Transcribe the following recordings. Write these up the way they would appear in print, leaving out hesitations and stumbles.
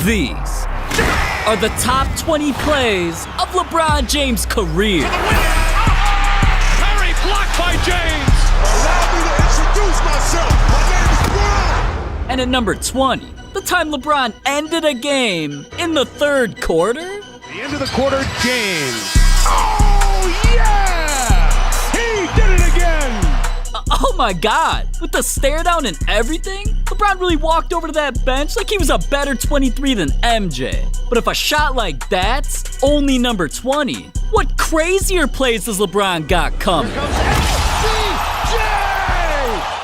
These are the top 20 plays of LeBron James' career. Curry blocked by James. Allow me to introduce myself. My name is Bron. And at number 20, the time LeBron ended a game in the third quarter. The end of the quarter, James. Oh, yeah! He did it again! Oh my God, with the stare down and everything, LeBron really walked over to that bench like he was a better 23 than MJ. But if a shot like that's only number 20, what crazier plays does LeBron got coming? Here comes MJ!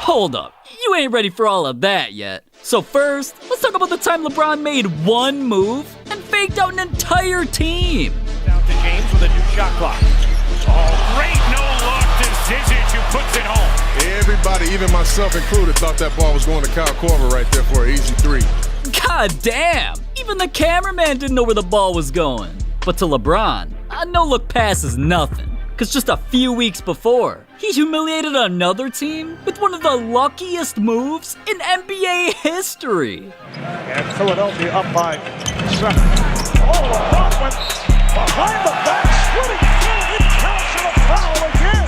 Hold up, you ain't ready for all of that yet. So first, let's talk about the time LeBron made one move and faked out an entire team. Down to James with a new shot clock. Oh, great no-look to Zizic, who puts it home. Everybody, even myself included, thought that ball was going to Kyle Korver right there for an easy three. God damn, even the cameraman didn't know where the ball was going. But to LeBron, a no-look pass is nothing. Because just a few weeks before, he humiliated another team with one of the luckiest moves in NBA history. And Philadelphia up by 7. Oh, LeBron went behind the back, splitting through. It counts for a foul again.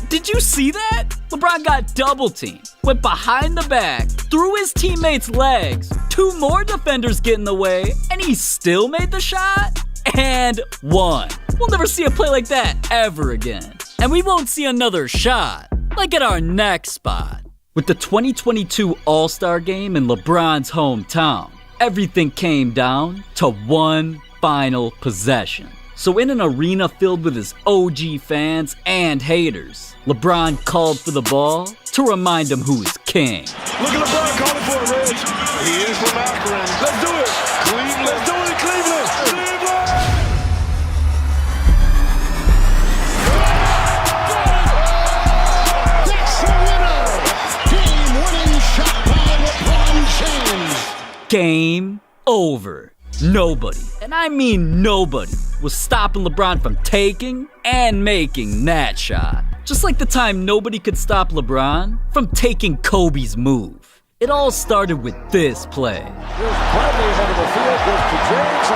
Did you see that? LeBron got double teamed, went behind the back, through his teammates' legs, 2 more defenders get in the way, and he still made the shot and won. We'll never see a play like that ever again. And we won't see another shot like at our next spot. With the 2022 All-Star Game in LeBron's hometown, everything came down to one final possession. So in an arena filled with his OG fans and haters, LeBron called for the ball to remind him who is king. Look at LeBron calling for it, Reg. He is from Akron. Let's do it. Cleveland. Let's do it in Cleveland. Cleveland. That's the winner. Game-winning shot by LeBron James. Game over. Nobody, and I mean nobody, was stopping LeBron from taking and making that shot. Just like the time nobody could stop LeBron from taking Kobe's move. It all started with this play. Here's Bradley ahead of the field, goes to James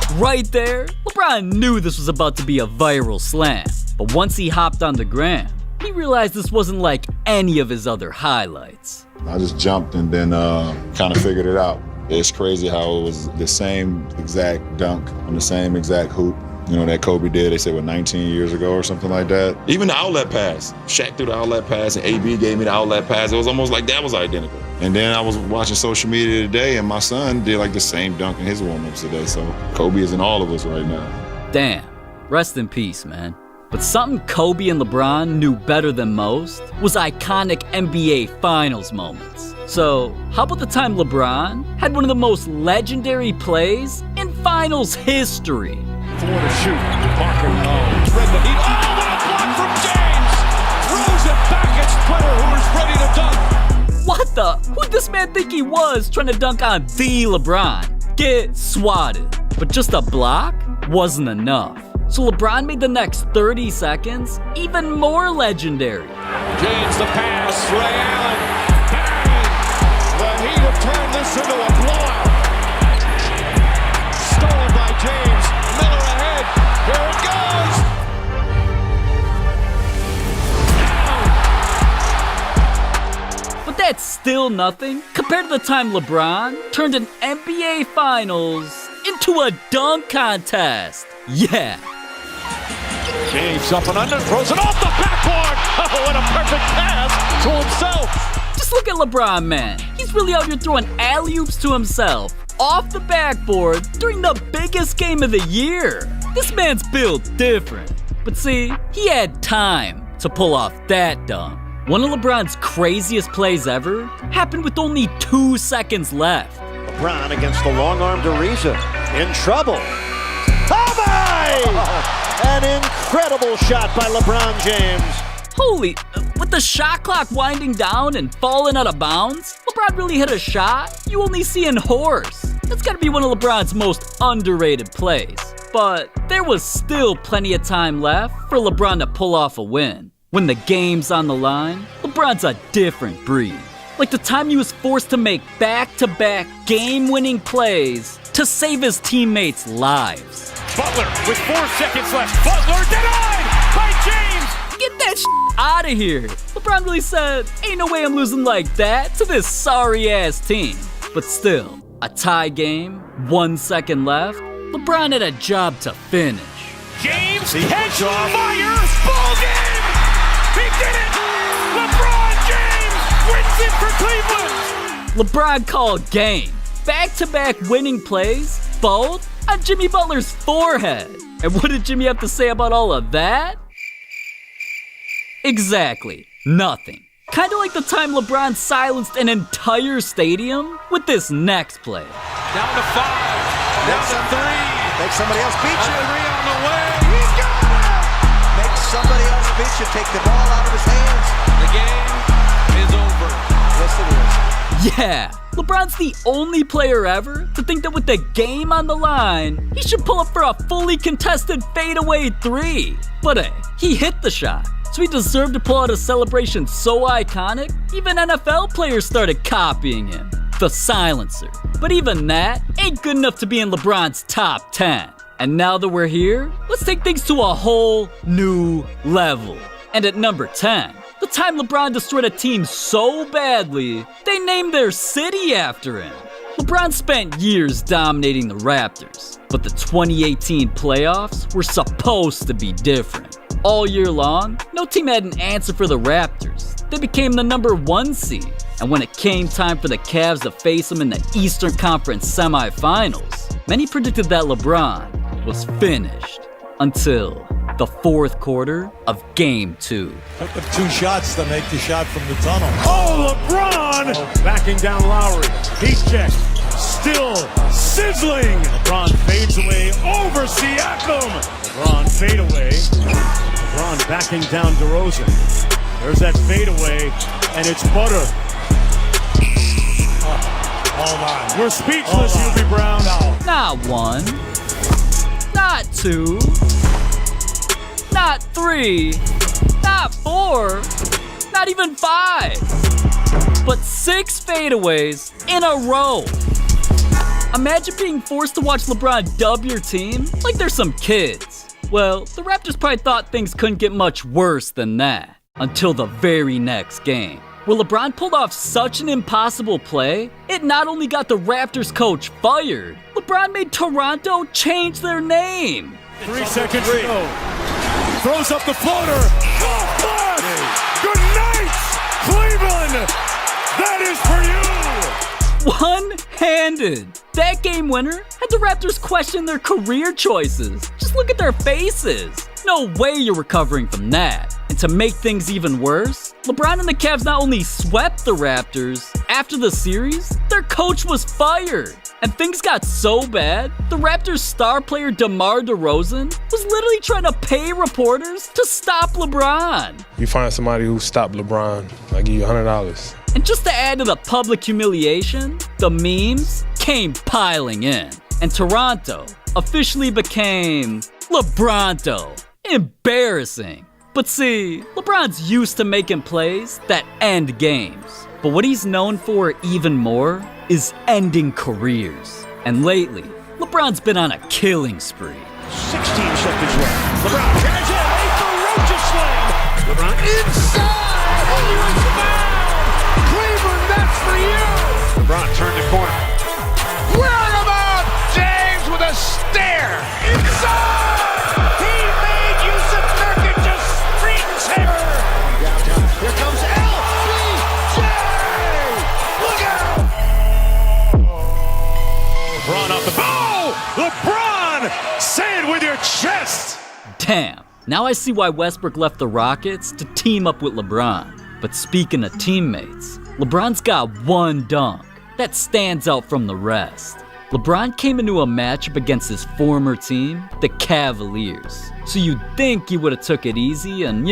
on the Right there, LeBron knew this was about to be a viral slam. But once he hopped on the gram, he realized this wasn't like any of his other highlights. I just jumped and then kind of figured it out. It's crazy how it was the same exact dunk on the same exact hoop, you know, that Kobe did, they said, 19 years ago or something like that. Even the outlet pass, Shaq threw the outlet pass and AB gave me the outlet pass. It was almost like that was identical. And then I was watching social media today and my son did like the same dunk in his warm-ups today. So Kobe is in all of us right now. Damn, rest in peace, man. But something Kobe and LeBron knew better than most was iconic NBA Finals moments. So, how about the time LeBron had one of the most legendary plays in Finals history? 4 to shoot. Parker, thread the needle. Oh, what a block from James! Throws it back at Splitter, who is ready to dunk. What the? Who'd this man think he was trying to dunk on the LeBron? Get swatted. But just a block wasn't enough. So LeBron made the next 30 seconds even more legendary. James the pass, Ray Allen. Bang! The Heat have turned this into a blowout. Stolen by James. Miller ahead. Here it goes. But that's still nothing compared to the time LeBron turned an NBA Finals into a dunk contest. Yeah. James up and under, throws it off the backboard. Oh, what a perfect pass to himself. Just look at LeBron, man. He's really out here throwing alley-oops to himself off the backboard during the biggest game of the year. This man's built different. But see, he had time to pull off that dunk. One of LeBron's craziest plays ever happened with only 2 seconds left. LeBron against the long-armed Ariza. In trouble. Oh my! An incredible shot by LeBron James. Holy, with the shot clock winding down and falling out of bounds, LeBron really hit a shot you only see in horse. That's gotta be one of LeBron's most underrated plays. But there was still plenty of time left for LeBron to pull off a win. When the game's on the line, LeBron's a different breed. Like the time he was forced to make back-to-back game-winning plays to save his teammates' lives. Butler with 4 seconds left. Butler denied by James. Get that out of here. LeBron really said, ain't no way I'm losing like that to this sorry-ass team. But still, a tie game, 1 second left. LeBron had a job to finish. James catch fires. Ball game. He did it. LeBron James wins it for Cleveland. LeBron called game. Back-to-back winning plays, both on Jimmy Butler's forehead. And what did Jimmy have to say about all of that? Exactly, nothing. Kinda like the time LeBron silenced an entire stadium with this next play. Down to 5. Down to 3. Make somebody else beat you. 3 on the way. He's got it! Make somebody else beat you. Take the ball out of his hands. The game is over. Yes, it is. Yeah, LeBron's the only player ever to think that with the game on the line, he should pull up for a fully contested fadeaway 3. But hey, he hit the shot, so he deserved to pull out a celebration so iconic, even NFL players started copying him. The silencer. But even that ain't good enough to be in LeBron's top 10. And now that we're here, let's take things to a whole new level. And at number 10, the time LeBron destroyed a team so badly, they named their city after him. LeBron spent years dominating the Raptors, but the 2018 playoffs were supposed to be different. All year long, no team had an answer for the Raptors. They became the number 1 seed, and when it came time for the Cavs to face them in the Eastern Conference semifinals, many predicted that LeBron was finished until the fourth quarter of Game 2. Took him 2 shots to make the shot from the tunnel. Oh, LeBron backing down Lowry. Heat check. Still sizzling. LeBron fades away over Siakam. LeBron fadeaway. LeBron backing down DeRozan. There's that fadeaway, and it's butter. Hold on. We're speechless, Hubie Brown. Not 1, not 2, not 3, not 4, not even 5, but 6 fadeaways in a row. Imagine being forced to watch LeBron dub your team like they're some kids. Well, the Raptors probably thought things couldn't get much worse than that until the very next game, where LeBron pulled off such an impossible play, it not only got the Raptors coach fired, LeBron made Toronto change their name. 3 seconds to go. Throws up the floater. Oh, block! Good night, Cleveland! That is for you! One-handed. That game winner had the Raptors question their career choices. Just look at their faces. No way you're recovering from that. And to make things even worse, LeBron and the Cavs not only swept the Raptors, after the series, their coach was fired. And things got so bad, the Raptors' star player DeMar DeRozan was literally trying to pay reporters to stop LeBron. You find somebody who stopped LeBron, I give you $100. And just to add to the public humiliation, the memes came piling in. And Toronto officially became LeBronto. Embarrassing. But see, LeBron's used to making plays that end games. But what he's known for even more is ending careers. And lately, LeBron's been on a killing spree. 16 seconds left. LeBron carries it. A ferocious slam. LeBron inside. Oh, he was fouled. Cleveland, that's for you. LeBron turned the corner. What about James with a stare? Inside. He made Yusuf Nurkic's screensaver. Downtown. Here comes LBJ. Look out. LeBron off the ball. LeBron, say it with your chest. Damn, now I see why Westbrook left the Rockets to team up with LeBron. But speaking of teammates, LeBron's got one dunk that stands out from the rest. LeBron came into a matchup against his former team, the Cavaliers. So you'd think he would have took it easy and,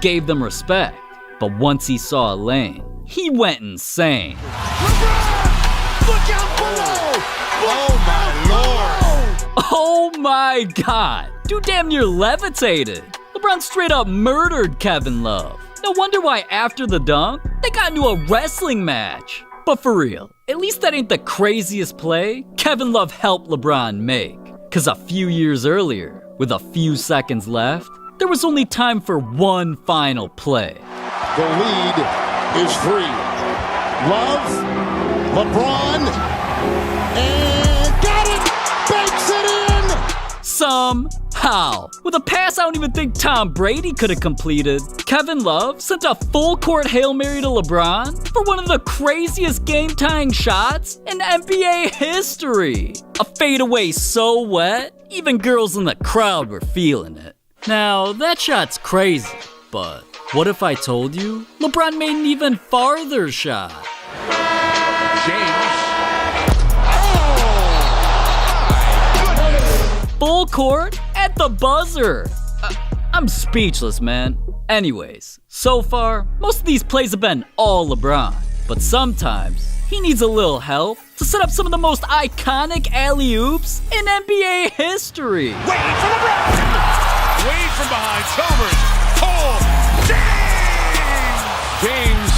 gave them respect. But once he saw a lane, he went insane. LeBron, look out below. Oh, my Lord. Oh my God, dude damn near levitated. LeBron straight up murdered Kevin Love. No wonder why after the dunk, they got into a wrestling match. But for real, at least that ain't the craziest play Kevin Love helped LeBron make. Cause a few years earlier, with a few seconds left, there was only time for one final play. The lead is 3. Love, LeBron, and got it! Banks it in! Somehow, with a pass I don't even think Tom Brady could have completed, Kevin Love sent a full-court Hail Mary to LeBron for one of the craziest game-tying shots in NBA history. A fadeaway so wet, even girls in the crowd were feeling it. Now, that shot's crazy, but what if I told you LeBron made an even farther shot? James. Full court at the buzzer. I'm speechless, man. Anyways, so far, most of these plays have been all LeBron, but sometimes he needs a little help to set up some of the most iconic alley-oops in NBA history. Wade for LeBron. Wade from behind. Chalmers. Cole. James.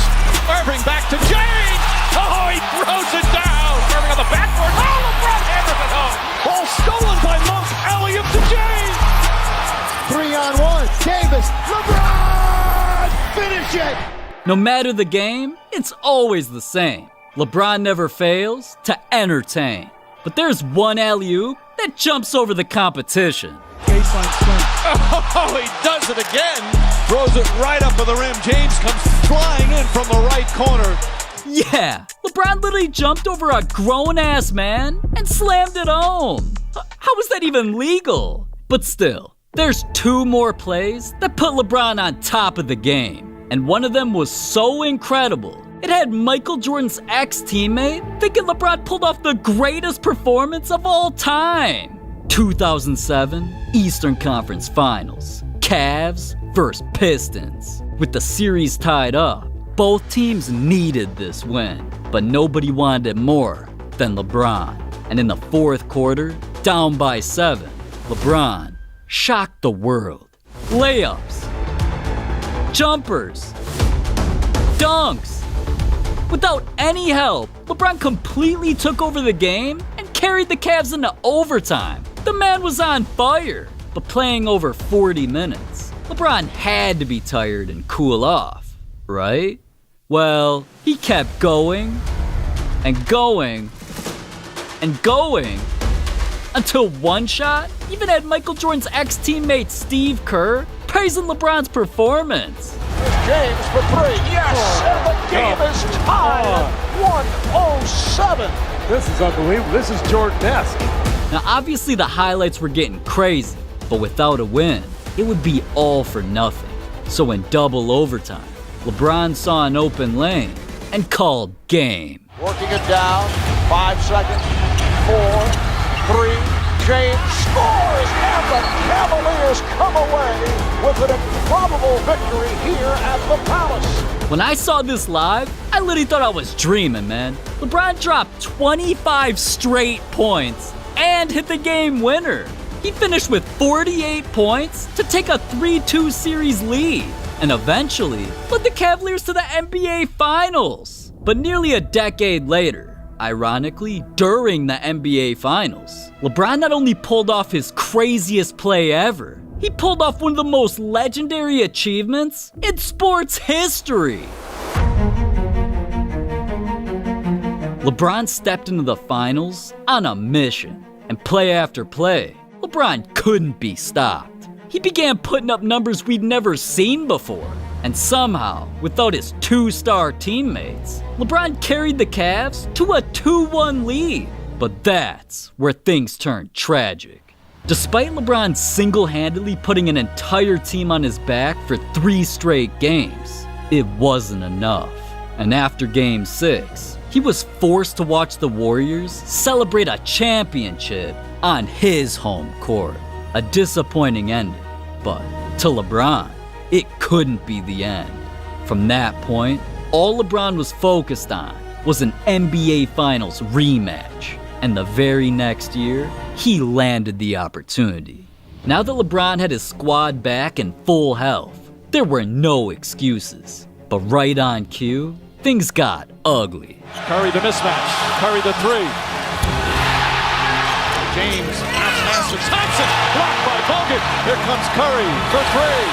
Irving back to James. Oh, he throws it down. Irving on the backboard. Oh, LeBron hammers it home. Ball stolen by Monk. Alley-oop to James. 3-on-1. Davis. LeBron! Finish it! No matter the game, it's always the same. LeBron never fails to entertain. But there's one alley-oop that jumps over the competition. Oh, he does it again. Throws it right up to the rim. James comes flying in from the right corner. Yeah, LeBron literally jumped over a grown-ass man and slammed it home. How was that even legal? But still, there's 2 more plays that put LeBron on top of the game. And one of them was so incredible, it had Michael Jordan's ex-teammate thinking LeBron pulled off the greatest performance of all time. 2007 Eastern Conference Finals. Cavs versus Pistons. With the series tied up, both teams needed this win, but nobody wanted it more than LeBron. And in the 4th quarter, down by 7, LeBron shocked the world. Layups, jumpers, dunks. Without any help, LeBron completely took over the game and carried the Cavs into overtime. The man was on fire, but playing over 40 minutes, LeBron had to be tired and cool off, right? Well, he kept going and going and going until one shot even had Michael Jordan's ex-teammate Steve Kerr praising LeBron's performance. James for 3. Yes! And the game is tied at 107. This is unbelievable. This is Jordan-esque. Now, obviously the highlights were getting crazy, but without a win, it would be all for nothing. So in double overtime, LeBron saw an open lane and called game. Working it down. 5 seconds. 4, 3. James scores, and the Cavaliers come away with an improbable victory here at the Palace. When I saw this live, I literally thought I was dreaming, man. LeBron dropped 25 straight points and hit the game winner. He finished with 48 points to take a 3-2 series lead, and eventually led the Cavaliers to the NBA Finals. But nearly a decade later, ironically, during the NBA Finals, LeBron not only pulled off his craziest play ever, he pulled off one of the most legendary achievements in sports history. LeBron stepped into the finals on a mission, and play after play, LeBron couldn't be stopped. He began putting up numbers we'd never seen before. And somehow, without his 2-star teammates, LeBron carried the Cavs to a 2-1 lead. But that's where things turned tragic. Despite LeBron single-handedly putting an entire team on his back for 3 straight games, it wasn't enough. And after Game 6, he was forced to watch the Warriors celebrate a championship on his home court. A disappointing ending, but to LeBron, it couldn't be the end. From that point, all LeBron was focused on was an NBA Finals rematch. And the very next year, he landed the opportunity. Now that LeBron had his squad back in full health, there were no excuses. But right on cue, things got ugly. Curry the mismatch. Curry the three. James outsmashed to Thompson. Blocked by Bogut. Here comes Curry for three.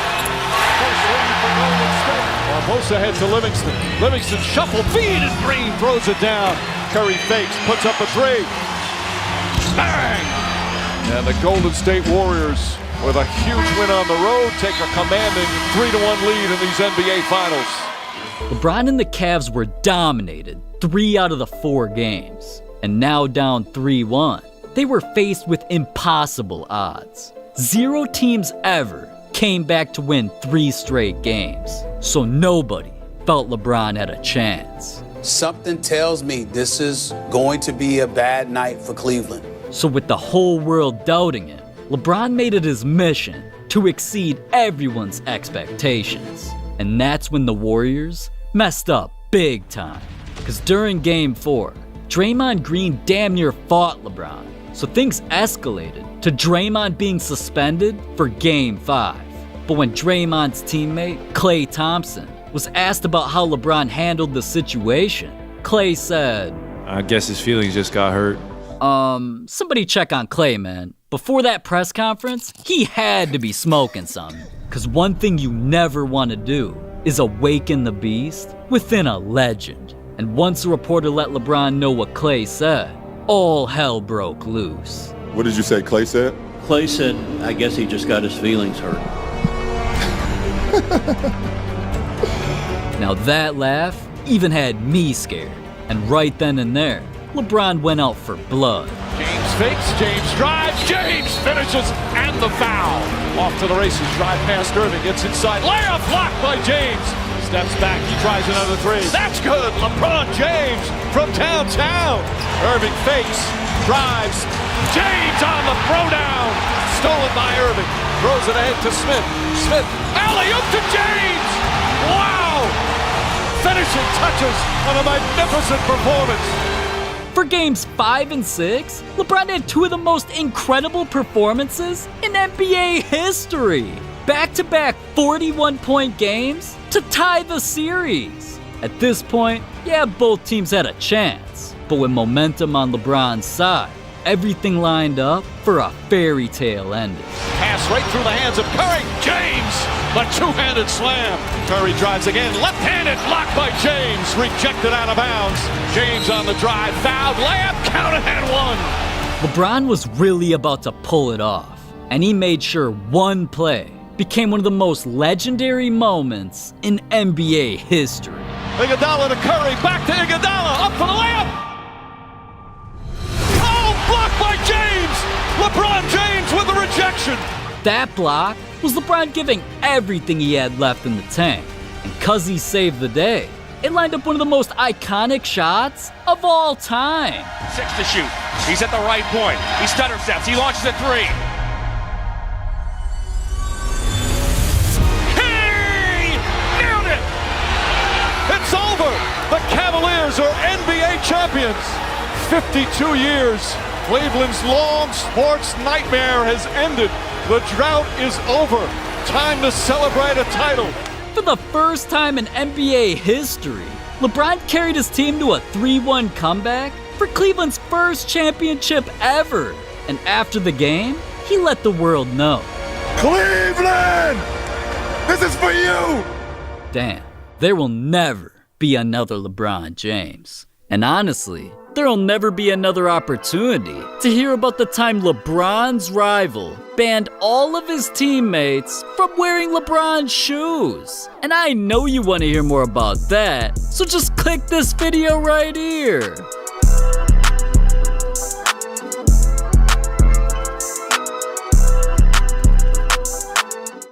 First lead for Golden State. Barbosa head to Livingston. Livingston shuffle feed and Green throws it down. Curry fakes, puts up a three. Bang! And the Golden State Warriors, with a huge win on the road, take a commanding 3-1 lead in these NBA Finals. LeBron and the Cavs were dominated 3 out of the 4 games. And now down 3-1, they were faced with impossible odds. 0 teams ever came back to win 3 straight games. So nobody felt LeBron had a chance. Something tells me this is going to be a bad night for Cleveland. So with the whole world doubting him, LeBron made it his mission to exceed everyone's expectations. And that's when the Warriors messed up big time. Because during Game 4, Draymond Green damn near fought LeBron. So things escalated to Draymond being suspended for Game 5. But when Draymond's teammate, Klay Thompson, was asked about how LeBron handled the situation, Klay said, I guess his feelings just got hurt. Somebody check on Klay, man. Before that press conference, he had to be smoking something. Because one thing you never want to do is awaken the beast within a legend. And once a reporter let LeBron know what Klay said, all hell broke loose. What did you say Klay said? Klay said, I guess he just got his feelings hurt. Now that laugh even had me scared. And right then and there, LeBron went out for blood. James fakes, James drives, James finishes, and the foul. Off to the races, drive past Irving, gets inside, layup blocked by James. Steps back, he tries another three. That's good, LeBron James from downtown. Irving fakes, drives, James on the throwdown. Stolen by Irving, throws it ahead to Smith. Smith, alley-oop to James! Wow! Finishing touches on a magnificent performance. For games 5 and 6, LeBron had 2 of the most incredible performances in NBA history. Back-to-back 41-point games to tie the series. At this point, yeah, both teams had a chance. But with momentum on LeBron's side, everything lined up for a fairy tale ending. Pass right through the hands of Curry. James, the two-handed slam. Curry drives again, left-handed, blocked by James. Rejected out of bounds. James on the drive, fouled, layup, counted and one. LeBron was really about to pull it off, and he made sure one play became one of the most legendary moments in NBA history. Iguodala to Curry, back to Iguodala, up for the layup. Blocked by James! LeBron James with the rejection! That block was LeBron giving everything he had left in the tank. And cause he saved the day, it lined up one of the most iconic shots of all time. 6 to shoot. He's at the right point. He stutter steps. He launches a 3. He nailed it! It's over! The Cavaliers are NBA champions! 52 years. Cleveland's long sports nightmare has ended. The drought is over. Time to celebrate a title. For the first time in NBA history, LeBron carried his team to a 3-1 comeback for Cleveland's first championship ever. And after the game, he let the world know. Cleveland! This is for you! Damn, there will never be another LeBron James. And honestly, there'll never be another opportunity to hear about the time LeBron's rival banned all of his teammates from wearing LeBron's shoes. And I know you want to hear more about that, so just click this video right here.